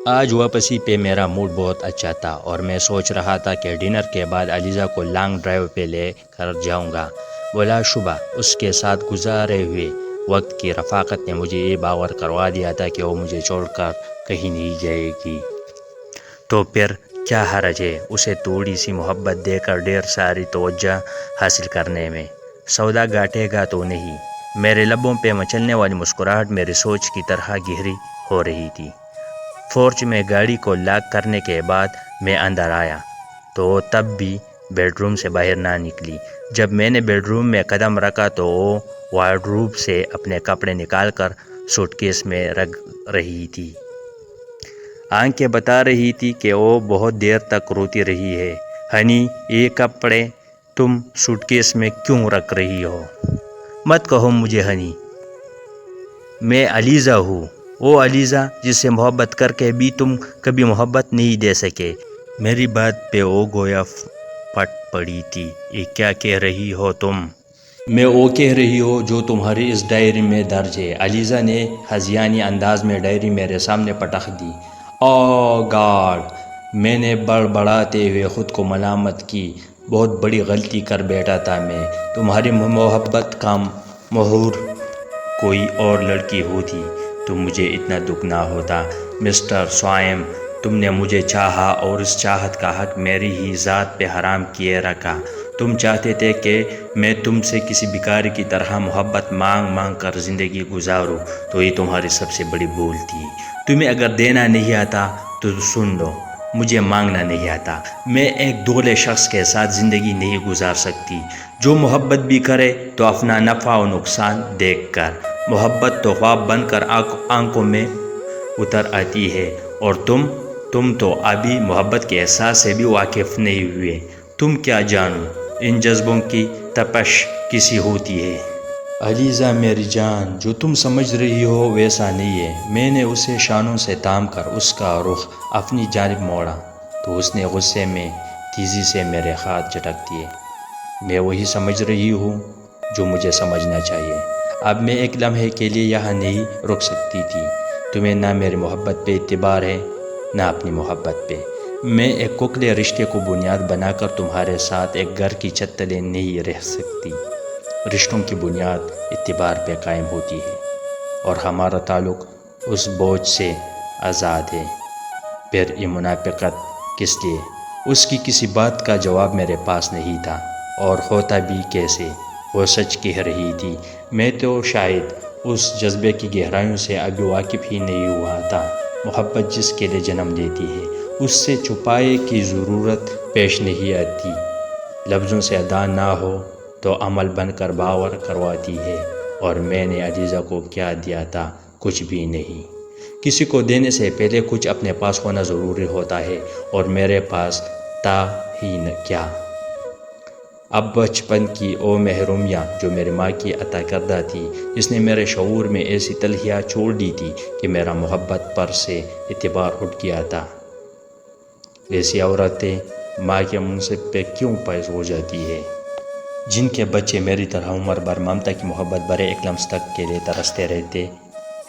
آج واپسی پہ میرا موڈ بہت اچھا تھا اور میں سوچ رہا تھا کہ ڈنر کے بعد علیزہ کو لانگ ڈرائیو پہ لے کر جاؤں گا بلا شبہ اس کے ساتھ گزارے ہوئے وقت کی رفاقت نے مجھے یہ باور کروا دیا تھا کہ وہ مجھے چھوڑ کر کہیں نہیں جائے گی، تو پھر کیا حرج ہے اسے تھوڑی سی محبت دے کر ڈھیر ساری توجہ حاصل کرنے میں۔ سودا گھاٹے گا تو نہیں۔ میرے لبوں پہ مچلنے والی مسکراہٹ میری سوچ کی طرح گہری ہو رہی تھی۔ پورچ میں گاڑی کو لاک کرنے کے بعد میں اندر آیا تو وہ تب بھی بیڈ روم سے باہر نہ نکلی۔ جب میں نے بیڈ روم میں قدم رکھا تو وہ وارڈروب سے اپنے کپڑے نکال کر سوٹ کیس میں رکھ رہی تھی۔ آنکھیں بتا رہی تھی کہ وہ بہت دیر تک روتی رہی ہے۔ ہنی، یہ کپڑے تم سوٹ کیس میں کیوں رکھ رہی ہو؟ مت کہو مجھے ہنی، میں علیزہ ہوں، وہ علیزہ جس سے محبت کر کے بھی تم کبھی محبت نہیں دے سکے۔ میری بات پہ وہ گویا پھٹ پڑی تھی۔ یہ کیا کہہ رہی ہو تم؟ میں وہ کہہ رہی ہوں جو تمہاری اس ڈائری میں درج ہے۔ علیزہ نے ہذیانی انداز میں ڈائری میرے سامنے پٹخ دی۔ اوہ گاڈ! میں نے بڑبڑاتے ہوئے خود کو ملامت کی۔ بہت بڑی غلطی کر بیٹھا تھا میں۔ تمہاری محبت کا مہر کوئی اور لڑکی ہوتی تو مجھے اتنا دکھ نہ ہوتا۔ مسٹر سوائم، تم نے مجھے چاہا اور اس چاہت کا حق میری ہی ذات پہ حرام کیے رکھا۔ تم چاہتے تھے کہ میں تم سے کسی بھکاری کی طرح محبت مانگ مانگ کر زندگی گزاروں، تو یہ تمہاری سب سے بڑی بھول تھی۔ تمہیں اگر دینا نہیں آتا تو سن لو، مجھے مانگنا نہیں آتا۔ میں ایک دولے شخص کے ساتھ زندگی نہیں گزار سکتی جو محبت بھی کرے تو اپنا نفع و نقصان دیکھ کر۔ محبت تو خواب بن کر آنکھوں میں اتر آتی ہے، اور تم تو ابھی محبت کے احساس سے بھی واقف نہیں ہوئے۔ تم کیا جانو ان جذبوں کی تپش کیسی ہوتی ہے؟ علیزہ میری جان، جو تم سمجھ رہی ہو ویسا نہیں ہے۔ میں نے اسے شانوں سے تھام کر اس کا رخ اپنی جانب موڑا تو اس نے غصے میں تیزی سے میرے ہاتھ جھٹک دیے۔ میں وہی سمجھ رہی ہوں جو مجھے سمجھنا چاہیے۔ اب میں ایک لمحے کے لیے یہاں نہیں رک سکتی تھی۔ تمہیں نہ میری محبت پہ اعتبار ہے نہ اپنی محبت پہ۔ میں ایک کھوکھلے رشتے کو بنیاد بنا کر تمہارے ساتھ ایک گھر کی چھت تلے نہیں رہ سکتی۔ رشتوں کی بنیاد اعتبار پہ قائم ہوتی ہے اور ہمارا تعلق اس بوجھ سے آزاد ہے۔ پھر یہ منافقت کس لیے؟ اس کی کسی بات کا جواب میرے پاس نہیں تھا، اور ہوتا بھی کیسے؟ وہ سچ کہہ رہی تھی۔ میں تو شاید اس جذبے کی گہرائیوں سے ابھی واقف ہی نہیں ہوا تھا۔ محبت جس کے لیے جنم لیتی ہے اس سے چھپائے کی ضرورت پیش نہیں آتی۔ لفظوں سے ادا نہ ہو تو عمل بن کر باور کرواتی ہے، اور میں نے علیزہ کو کیا دیا تھا؟ کچھ بھی نہیں۔ کسی کو دینے سے پہلے کچھ اپنے پاس ہونا ضروری ہوتا ہے، اور میرے پاس تھا ہی کیا؟ اب بچپن کی وہ محرومیاں جو میری ماں کی عطا کردہ تھی، جس نے میرے شعور میں ایسی تلخیاں چھوڑ دی تھی کہ میرا محبت پر سے اعتبار اٹھ گیا تھا۔ ایسی عورتیں ماں کے منصب پہ کیوں فائز ہو جاتی ہے؟ جن کے بچے میری طرح عمر بھر ممتا کی محبت بھرے ایک لمحے تک کے لیے ترستے رہتے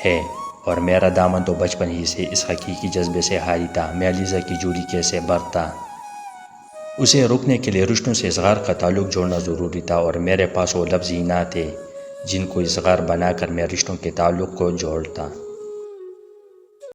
ہیں، اور میرا دامن تو بچپن ہی سے اس حقیقی جذبے سے حاوی تھا۔ میں علیزہ کی جوڑی کیسے بھرتا؟ اسے روکنے کے لیے رشتوں سے اصغار کا تعلق جوڑنا ضروری تھا، اور میرے پاس وہ لفظ ہی نہ تھے جن کو اصغار بنا کر میں رشتوں کے تعلق کو جوڑتا۔